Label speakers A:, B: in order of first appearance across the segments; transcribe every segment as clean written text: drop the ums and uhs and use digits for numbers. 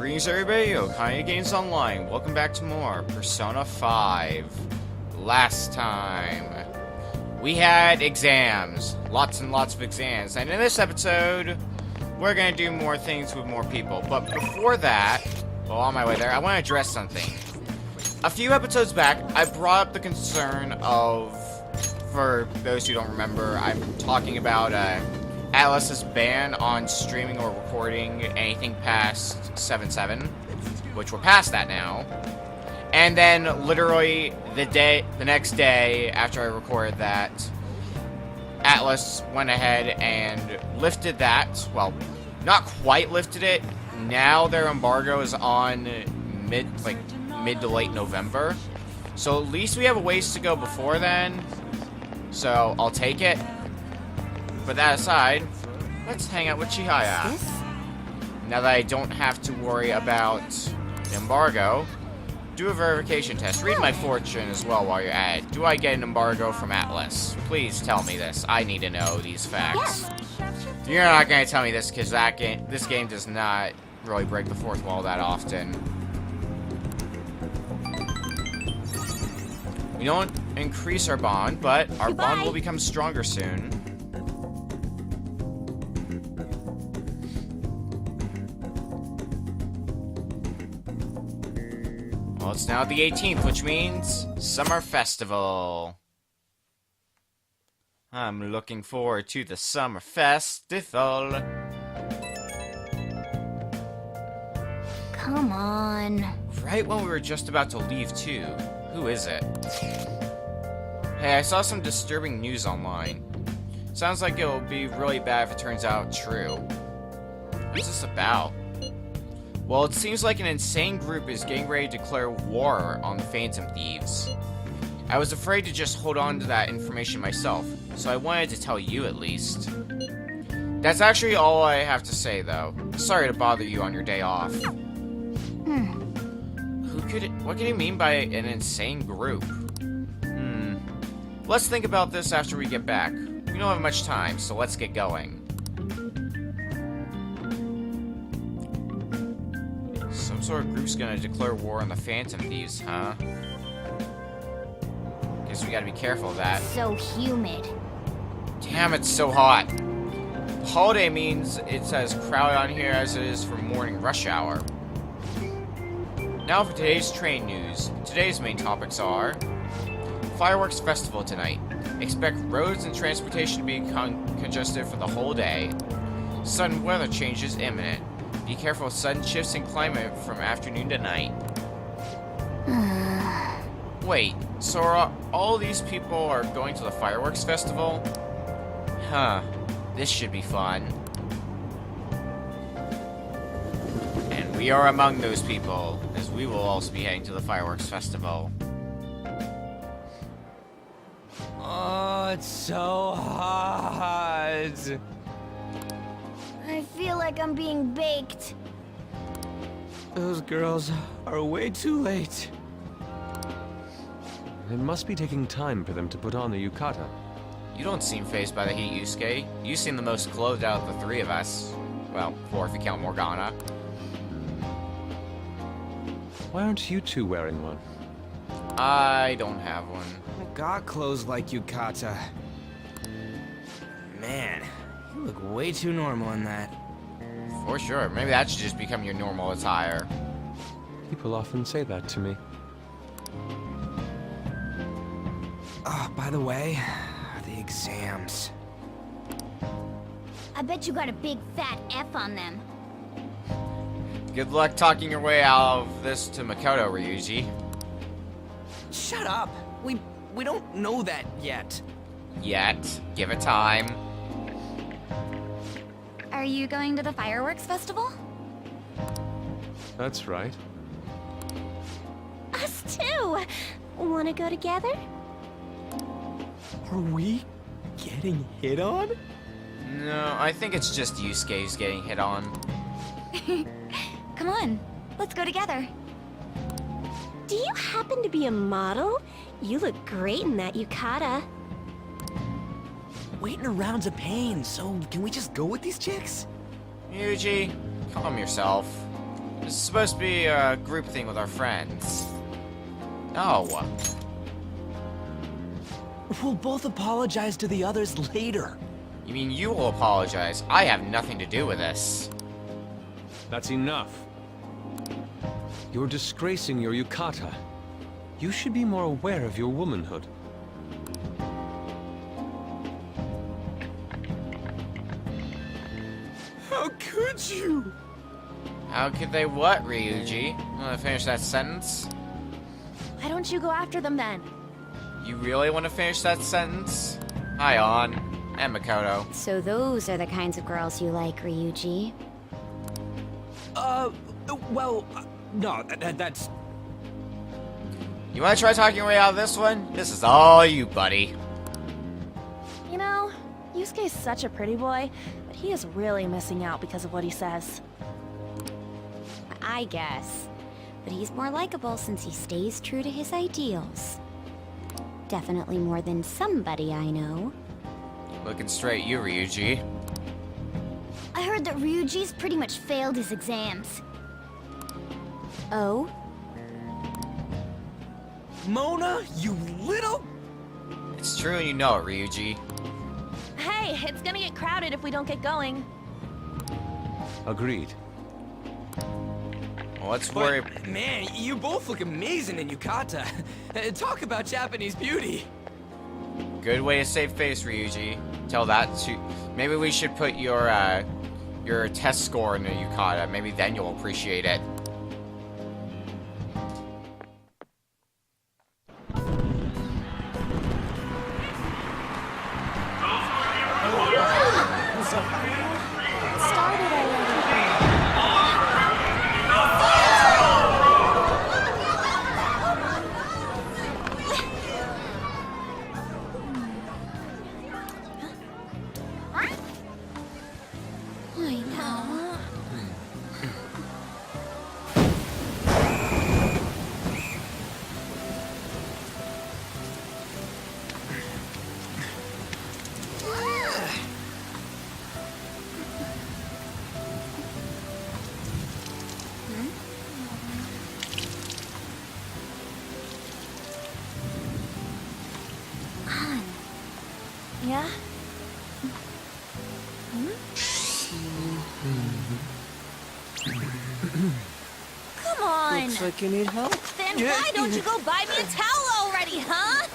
A: Greetings everybody, Okaya Games Online. Welcome back to more Persona 5. Last time, we had exams. Lots and lots of exams. And in this episode, we're going to do more things with more people. But before that, well, on my way there, I want to address something. A few episodes back, I brought up the concern of, for those who don't remember, I'm talking about Atlus's ban on streaming or recording anything past 7.7, which we're past that now. And then literally the next day after I recorded that, Atlus went ahead and lifted that. Well, not quite lifted it. Now their embargo is on mid to late November. So at least we have a ways to go before then. So I'll take it. But that aside, let's hang out with Chihaya. Now that I don't have to worry about embargo, do a verification test. Read my fortune as well while you're at it. Do I get an embargo from Atlus? Please tell me this. I need to know these facts. You're not going to tell me this because this game does not really break the fourth wall that often. We don't increase our bond, but our bond will become stronger soon. Well, it's now the 18th, which means Summer Festival. I'm looking forward to the Summer Festival.
B: Come on.
A: Right when we were just about to leave, too. Who is it? Hey, I saw some disturbing news online. Sounds like it'll be really bad if it turns out true. What's this about? Well, it seems like an insane group is getting ready to declare war on the Phantom Thieves. I was afraid to just hold on to that information myself, so I wanted to tell you at least. That's actually all I have to say, though. Sorry to bother you on your day off. What can you mean by an insane group? Let's think about this after we get back. We don't have much time, so let's get going. Some sort of group's gonna declare war on the Phantom Thieves, huh? Guess we gotta be careful of that.
B: So humid.
A: Damn, it's so hot. Holiday means it's as crowded on here as it is for morning rush hour. Now for today's train news. Today's main topics are Fireworks Festival tonight. Expect roads and transportation to be congested for the whole day. Sudden weather changes imminent. Be careful of sudden shifts in climate from afternoon to night. Wait, so all these people are going to the Fireworks Festival? Huh, this should be fun. And we are among those people, as we will also be heading to the Fireworks Festival.
C: Oh, it's so hot.
B: I feel like I'm being baked.
C: Those girls are way too late.
D: It must be taking time for them to put on the yukata.
A: You don't seem fazed by the heat, Yusuke. You seem the most clothed out of the three of us. Well, four if you count Morgana.
D: Why aren't you two wearing one?
A: I don't have one.
C: I got clothes like yukata. Man, you look way too normal in that.
A: For sure. Maybe that should just become your normal attire.
D: People often say that to me.
C: Oh, by the way, the exams.
B: I bet you got a big fat F on them.
A: Good luck talking your way out of this to Makoto, Ryuji.
C: Shut up. We don't know that yet.
A: Yet. Give it time.
B: Are you going to the fireworks festival?
D: That's right.
B: Us too. Wanna go together?
C: Are we getting hit on?
A: No, I think it's just Yusuke's getting hit on.
B: Come on, let's go together.
E: Do you happen to be a model? You look great in that yukata.
C: Waiting around's a pain, so can we just go with these chicks?
A: Yuji, calm yourself. This is supposed to be a group thing with our friends. Oh.
C: We'll both apologize to the others later.
A: You mean you will apologize? I have nothing to do with this.
D: That's enough. You're disgracing your yukata. You should be more aware of your womanhood.
C: How could you?
A: How could they what, Ryuji? Want to finish that sentence?
B: Why don't you go after them then?
A: You really want to finish that sentence? Hi, On. And Makoto.
F: So those are the kinds of girls you like, Ryuji.
C: Well, no, that's...
A: You want to try talking your way out of this one? This is all you, buddy.
B: You know, Yusuke's such a pretty boy, but he is really missing out because of what he says.
F: I guess. But he's more likable since he stays true to his ideals. Definitely more than somebody I know.
A: Looking straight at you, Ryuji.
B: I heard that Ryuji's pretty much failed his exams.
F: Oh?
C: Mona, you little...
A: It's true and you know it, Ryuji.
B: Hey, it's gonna get crowded if we don't get going.
D: Agreed.
A: Well, let's worry.
C: But, man, you both look amazing in yukata. Talk about Japanese beauty.
A: Good way to save face, Ryuji. Tell that to... Maybe we should put your test score in the yukata. Maybe then you'll appreciate it.
B: Started already.
F: I know.
B: Yeah? Come on!
C: Looks like you need help.
B: Then why don't you go buy me a towel already, huh?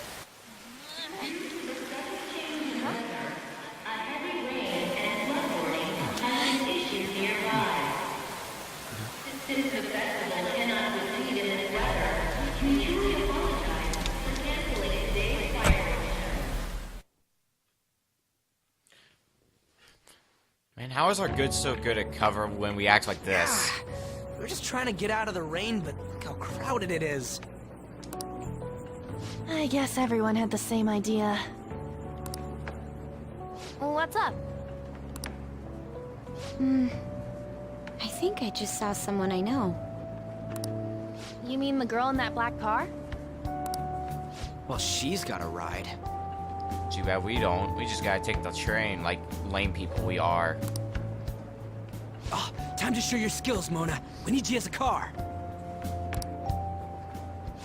A: Man, how is our good so good at cover when we act like this?
C: We're just trying to get out of the rain, but look how crowded it is.
B: I guess everyone had the same idea. What's up?
F: I think I just saw someone I know.
B: You mean the girl in that black car?
C: Well, she's got a ride.
A: Too bad we don't. We just gotta take the train like lame people we are.
C: Oh, time to show your skills, Mona. We need you as a car.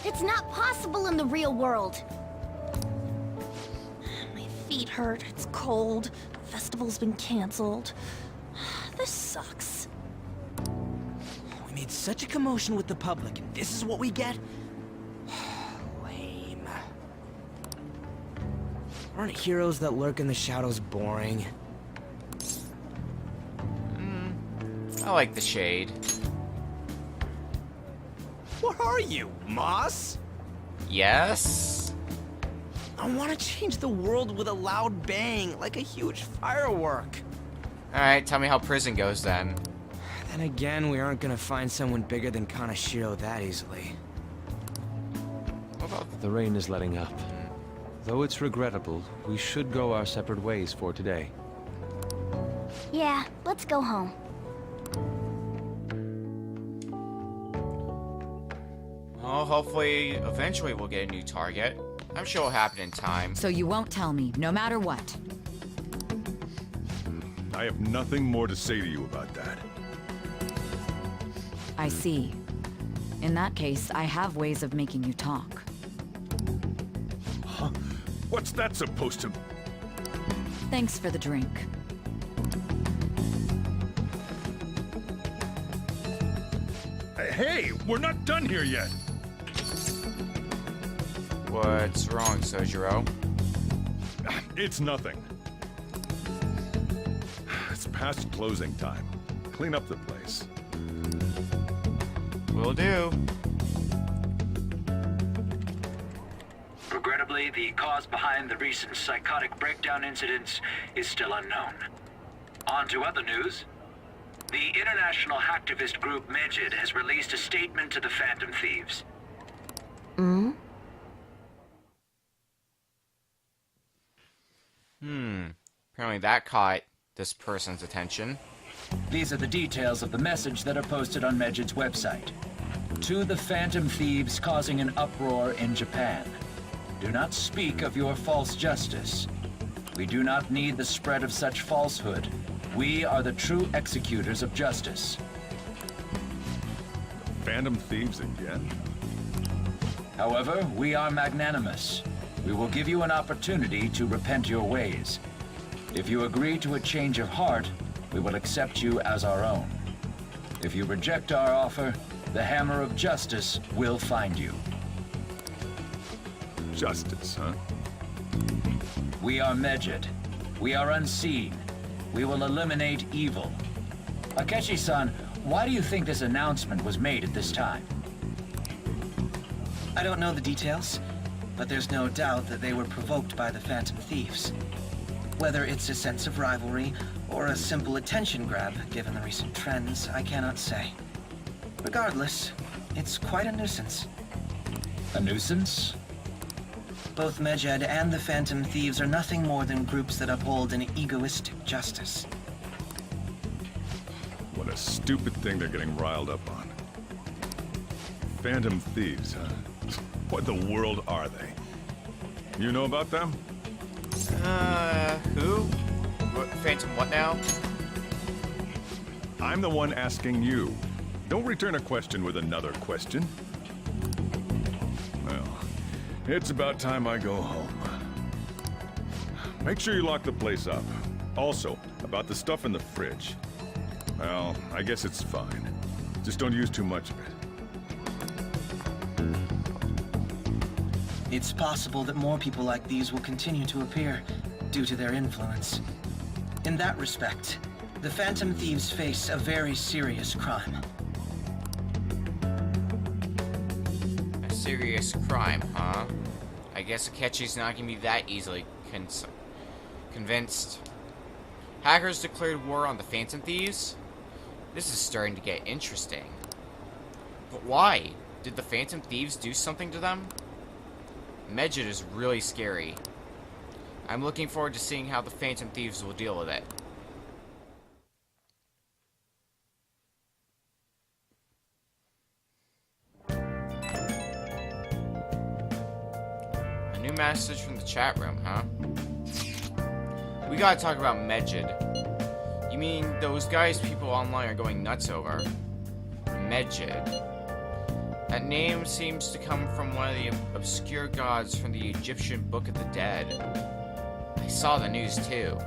B: It's not possible in the real world. My feet hurt, it's cold, the festival's been canceled. This sucks.
C: We made such a commotion with the public, and this is what we get? Lame. Aren't heroes that lurk in the shadows boring?
A: I like the shade.
C: What are you, Moss?
A: Yes?
C: I want to change the world with a loud bang, like a huge firework.
A: Alright, tell me how prison goes then.
C: Then again, we aren't gonna find someone bigger than Kanashiro that easily.
A: What about
D: The rain is letting up. Though it's regrettable, we should go our separate ways for today.
B: Yeah, let's go home.
A: Well, hopefully, eventually we'll get a new target. I'm sure it'll happen in time.
G: So you won't tell me, no matter what.
H: I have nothing more to say to you about that.
G: I see. In that case, I have ways of making you talk.
H: Huh? What's that supposed to...
G: Thanks for the drink.
H: Hey, we're not done here yet.
A: What's wrong, Sojiro?
H: It's nothing. It's past closing time. Clean up the place.
A: Will do.
I: Regrettably, the cause behind the recent psychotic breakdown incidents is still unknown. On to other news. The international hacktivist group Medjed has released a statement to the Phantom Thieves.
A: Apparently that caught this person's attention.
I: These are the details of the message that are posted on Medjed's website. To the Phantom Thieves causing an uproar in Japan. Do not speak of your false justice. We do not need the spread of such falsehood. We are the true executors of justice.
H: Phantom Thieves again?
I: However, we are magnanimous. We will give you an opportunity to repent your ways. If you agree to a change of heart, we will accept you as our own. If you reject our offer, the hammer of justice will find you.
H: Justice, huh?
I: We are Medjed. We are unseen. We will eliminate evil. Akechi-san, why do you think this announcement was made at this time?
C: I don't know the details, but there's no doubt that they were provoked by the Phantom Thieves. Whether it's a sense of rivalry or a simple attention grab, given the recent trends, I cannot say. Regardless, it's quite a nuisance.
I: A nuisance?
C: Both Medjed and the Phantom Thieves are nothing more than groups that uphold an egoistic justice.
H: What a stupid thing they're getting riled up on. Phantom Thieves, huh? What the world are they? You know about them?
A: Who? What, Phantom what now?
H: I'm the one asking you. Don't return a question with another question. Well, it's about time I go home. Make sure you lock the place up. Also, about the stuff in the fridge. Well, I guess it's fine. Just don't use too much of it.
C: It's possible that more people like these will continue to appear due to their influence. In that respect, the Phantom Thieves face a very serious crime.
A: A serious crime, huh? I guess Akechi's not gonna be that easily convinced. Hackers declared war on the Phantom Thieves? This is starting to get interesting. But why? Did the Phantom Thieves do something to them? Medjed is really scary. I'm looking forward to seeing how the Phantom Thieves will deal with it. A new message from the chat room, huh? We gotta talk about Medjed. You mean those guys people online are going nuts over? Medjed. That name seems to come from one of the obscure gods from the Egyptian Book of the Dead. I saw the news too.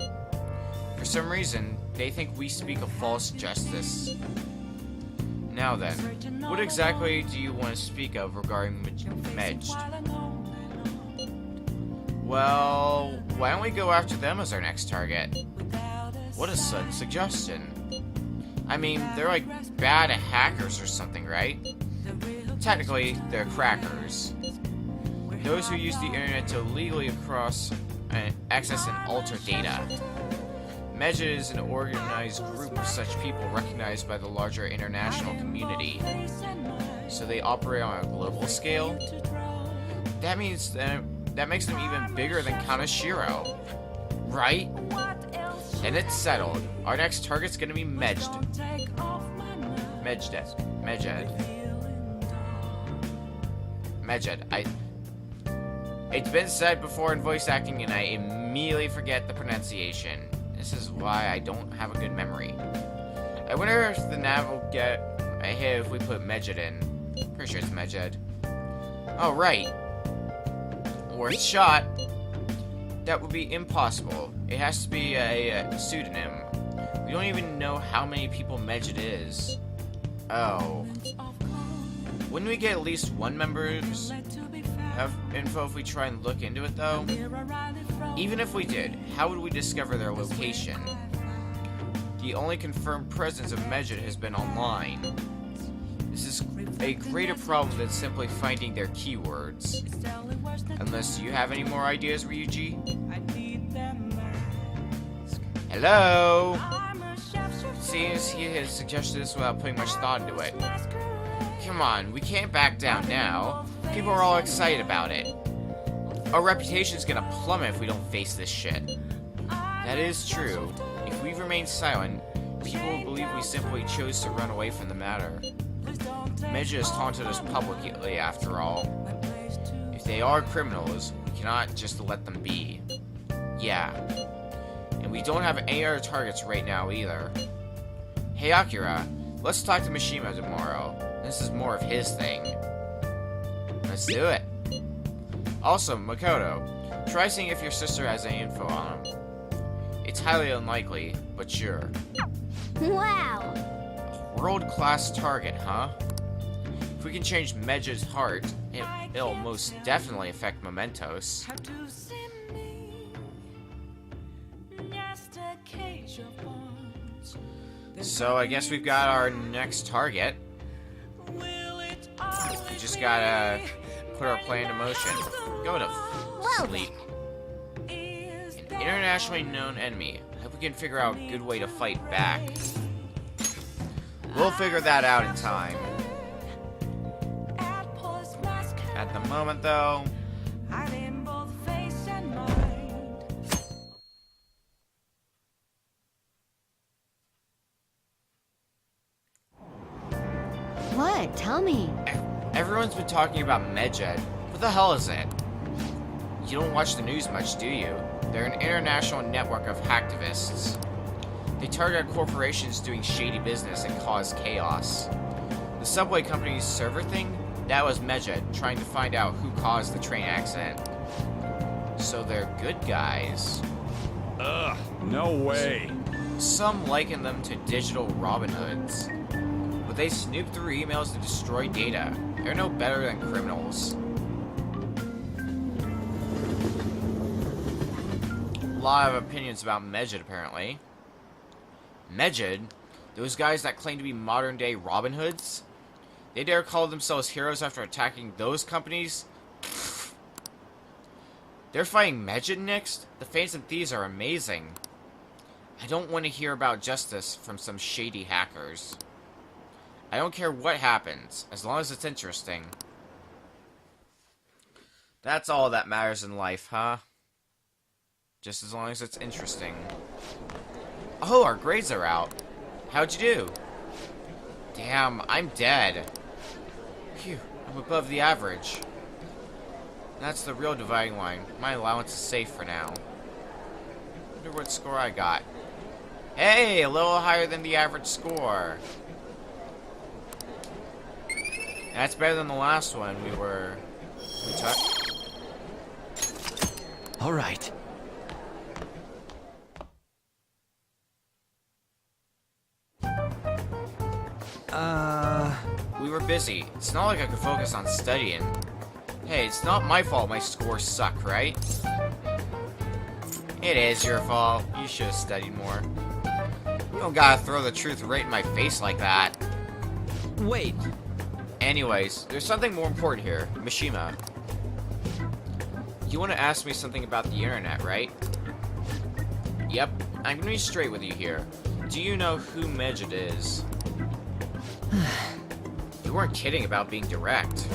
A: For some reason, they think we speak of false justice. Now then, what exactly do you want to speak of regarding Medjed? Well, why don't we go after them as our next target? What a sudden suggestion. I mean, they're like bad hackers or something, right? Technically, they're crackers. Those who use the internet to illegally access and alter data. Medjed is an organized group of such people recognized by the larger international community. So they operate on a global scale? That means that makes them even bigger than Kaneshiro. Right? And it's settled. Our next target's gonna be Medjed. It's been said before in voice acting and I immediately forget the pronunciation. This is why I don't have a good memory. I wonder if the nav will get I hate if we put Medjed in. Pretty sure it's Medjed. Oh, right. Worth shot. That would be impossible. It has to be a pseudonym. We don't even know how many people Medjed is. Oh. Wouldn't we get at least one member's have info if we try and look into it, though? Even if we did, how would we discover their location? The only confirmed presence of Medjed has been online. This is a greater problem than simply finding their keywords. Unless you have any more ideas, Ryuji? Hello? Seems he has suggested this without putting much thought into it. Come on, we can't back down now. People are all excited about it. Our reputation's gonna plummet if we don't face this shit. That is true. If we remain silent, people will believe we simply chose to run away from the matter. Medjed has taunted us publicly, after all. If they are criminals, we cannot just let them be. Yeah. And we don't have any other targets right now, either. Hey, Akira, let's talk to Mishima tomorrow. This is more of his thing. Let's do it. Also, Makoto, try seeing if your sister has any info on him. It's highly unlikely, but sure.
E: Wow!
A: World-class target, huh? If we can change Medjed's heart, it'll most definitely affect Mementos. So I guess we've got our next target. We just gotta put our plan into motion. Go to sleep. An internationally known enemy. I hope we can figure out a good way to fight back. We'll figure that out in time. At the moment, though...
F: What? Tell me.
A: Everyone's been talking about Medjed. What the hell is it? You don't watch the news much, do you? They're an international network of hacktivists. They target corporations doing shady business and cause chaos. The subway company's server thing? That was Medjed trying to find out who caused the train accident. So they're good guys.
H: Ugh, no way.
A: Some liken them to digital Robin Hoods. But they snoop through emails to destroy data. They're no better than criminals. A lot of opinions about Medjed, apparently. Medjed? Those guys that claim to be modern-day Robin Hoods? They dare call themselves heroes after attacking those companies? They're fighting Medjed next? The Phantom Thieves are amazing. I don't want to hear about justice from some shady hackers. I don't care what happens, as long as it's interesting. That's all that matters in life, huh? Just as long as it's interesting. Oh, our grades are out. How'd you do? Damn, I'm dead. Phew, I'm above the average. That's the real dividing line. My allowance is safe for now. Wonder what score I got. Hey, a little higher than the average score. That's better than the last one we took.
C: All right.
A: We were busy. It's not like I could focus on studying. Hey, it's not my fault my scores suck, right? It is your fault. You should have studied more. You don't gotta throw the truth right in my face like that.
C: Wait.
A: Anyways, there's something more important here. Mishima. You want to ask me something about the internet, right? Yep, I'm gonna be straight with you here. Do you know who Medjed is? You weren't kidding about being direct.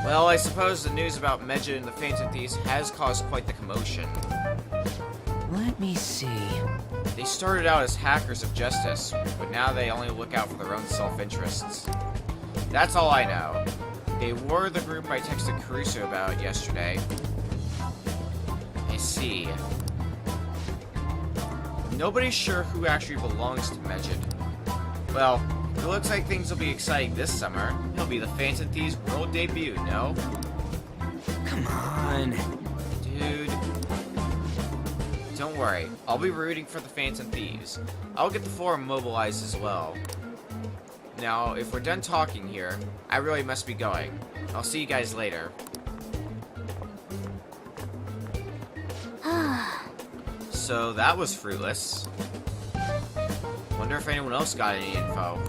A: Well, I suppose the news about Medjed and the Phantom Thieves has caused quite the commotion.
C: Let me see.
A: They started out as hackers of justice, but now they only look out for their own self-interests. That's all I know. They were the group I texted Caruso about yesterday. I see. Nobody's sure who actually belongs to Medjed. Well, It looks like things will be exciting this summer. He'll be the Phantom Thieves world debut, no?
C: Come on.
A: Dude. Don't worry, I'll be rooting for the Phantom Thieves. I'll get the forum mobilized as well. Now, if we're done talking here, I really must be going. I'll see you guys later. So that was fruitless. Wonder if anyone else got any info.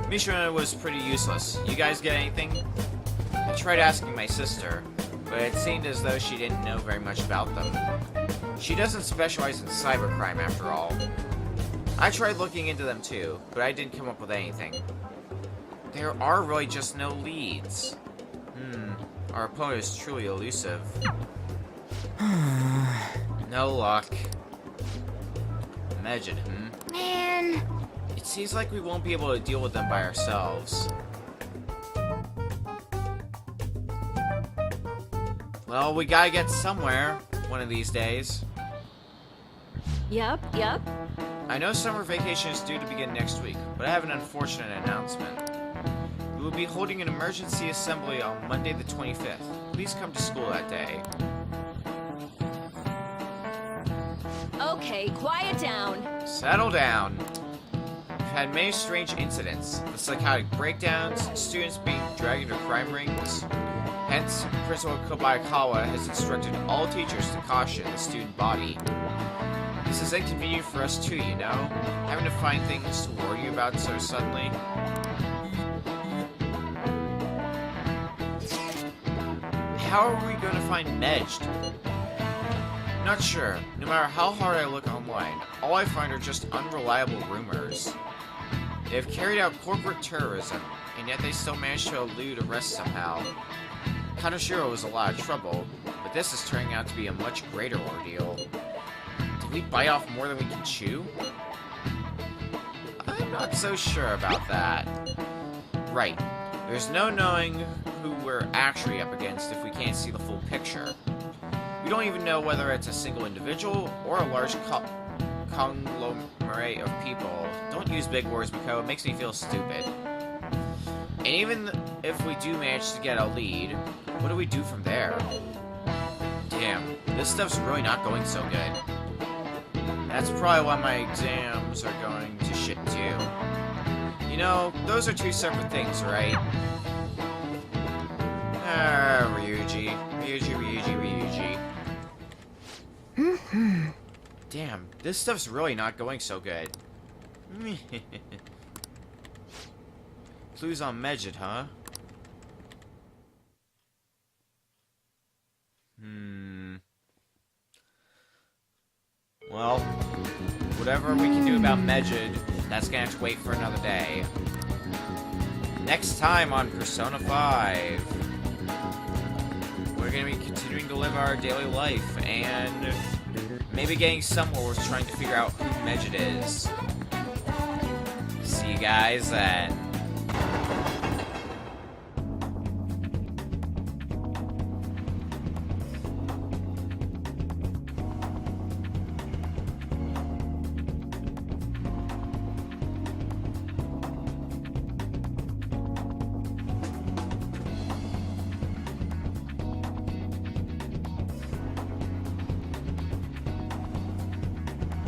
A: Mishra was pretty useless. You guys get anything? I tried asking my sister, but it seemed as though she didn't know very much about them. She doesn't specialize in cybercrime after all. I tried looking into them too, but I didn't come up with anything. There are really just no leads. Our opponent is truly elusive. No luck. Medjed,
F: Man.
A: It seems like we won't be able to deal with them by ourselves. Well, we gotta get somewhere one of these days.
E: Yep.
A: I know summer vacation is due to begin next week, but I have an unfortunate announcement. We will be holding an emergency assembly on Monday the 25th. Please come to school that day.
E: Okay, quiet down.
A: Settle down. We've had many strange incidents. The psychotic breakdowns, students being dragged into crime rings. Hence, Principal Kobayakawa has instructed all teachers to caution the student body. This is inconvenient for us too, you know? Having to find things to worry about so suddenly. How are we going to find Medjed? Not sure. No matter how hard I look online, all I find are just unreliable rumors. They've carried out corporate terrorism, and yet they still managed to elude arrest somehow. Kaneshiro was a lot of trouble, but this is turning out to be a much greater ordeal. Did we bite off more than we can chew? I'm not so sure about that. Right. There's no knowing who we're actually up against if we can't see the full picture. We don't even know whether it's a single individual or a large conglomerate of people. Don't use big words, Miko. It makes me feel stupid. And even if we do manage to get a lead, what do we do from there? Damn, this stuff's really not going so good. That's probably why my exams are going to shit too. You know, those are two separate things, right? Ryuji. Damn, this stuff's really not going so good. Clues on Medjed, huh? Well, whatever we can do about Medjed, that's gonna have to wait for another day. Next time on Persona 5, we're gonna be continuing to live our daily life and maybe getting somewhere with trying to figure out who Medjed is. See you guys then.